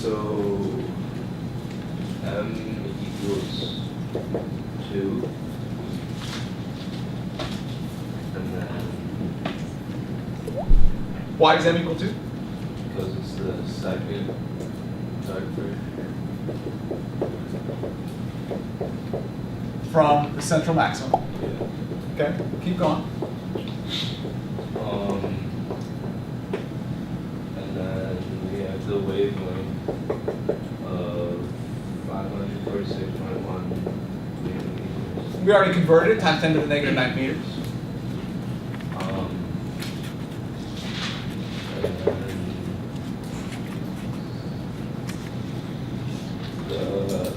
So m equals 2, and then Why is m equal 2? because it's the second dark fringe. From the central maximum. Yeah. Okay, keep going. And then we have the wavelength of 546.1 meters. We already converted it, times 10 to the negative 9 meters. And then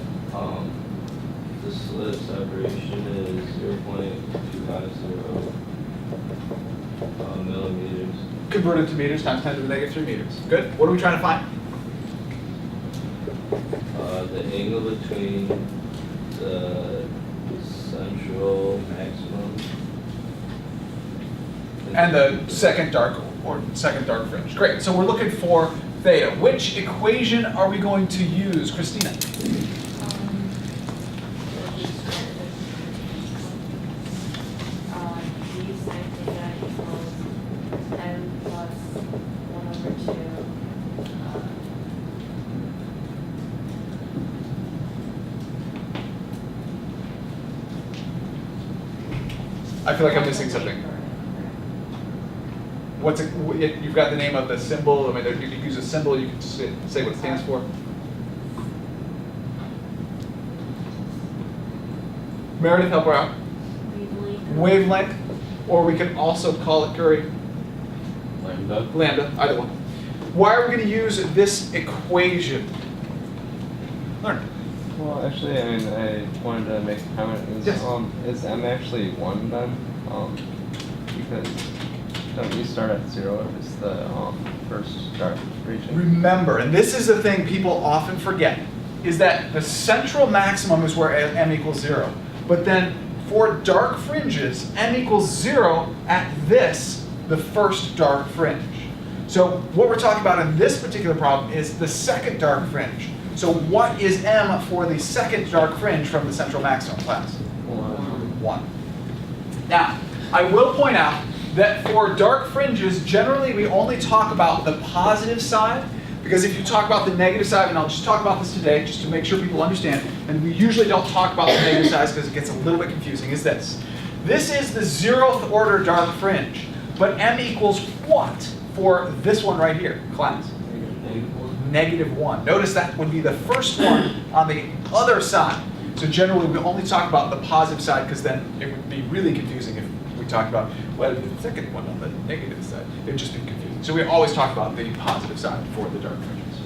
the slit separation is 0.250 millimeters. Converted to meters, times 10 to the negative 3 meters. Good. What are we trying to find? The angle between the central maximum And the second dark fringe. Great. So we're looking for theta. Which equation are we going to use, Christina? D sin theta equals m plus 1/2. I feel like I'm missing something. What's it? You've got the name of the symbol. I mean, you can use a symbol. You can say what it stands for. Meredith, help her out. Wavelength, or we can also call it Curry. lambda. Lambda, either one. Why are we going to use this equation? Learn. Well, actually, I mean, I wanted to make a comment. Yes. Is m actually 1 then? Because don't you start at 0 if it's the first dark region? Remember, and this is the thing people often forget, is that the central maximum is where m equals 0. But then for dark fringes, m equals 0 at this, the first dark fringe. So what we're talking about in this particular problem is the second dark fringe. So what is m for the second dark fringe from the central maximum, class? 1. Now, I will point out that for dark fringes, generally we only talk about the positive side, because if you talk about the negative side, and I'll just talk about this today, just to make sure people understand, and we usually don't talk about the negative sides because it gets a little bit confusing, is this. This is the 0th order dark fringe, but m equals what for this one right here, class? -1. Notice that would be the first one on the other side. So generally we only talk about the positive side because then it would be really confusing if we talked about, well, the second one on the negative side. It would just be confusing. So we always talk about the positive side for the dark fringes.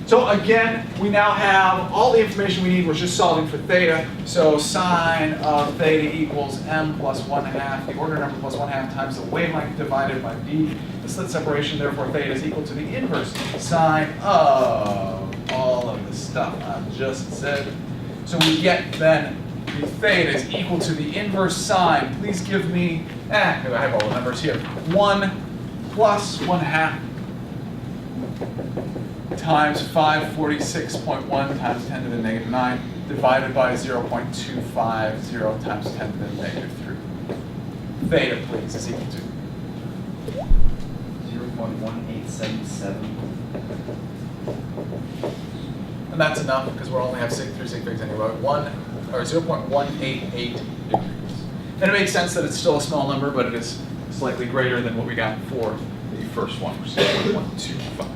So again, we now have all the information we need. We're just solving for theta. So sine of theta equals m plus 1/2, the order number plus 1/2 times the wavelength divided by d. The slit separation, therefore, theta is equal to the inverse sine of all of the stuff I just said. So we get then the theta is equal to the inverse sine. Please give me, I have all the numbers here. 1 plus 1/2 times 546.1 times 10 to the negative 9 divided by 0.250 times 10 to the negative 3. Theta, please, is equal to 0.1877. And that's enough because we only have 3 sig figs anyway. 0.188 degrees. And it makes sense that it's still a small number, but it is slightly greater than what we got for the first one, which is 1.125.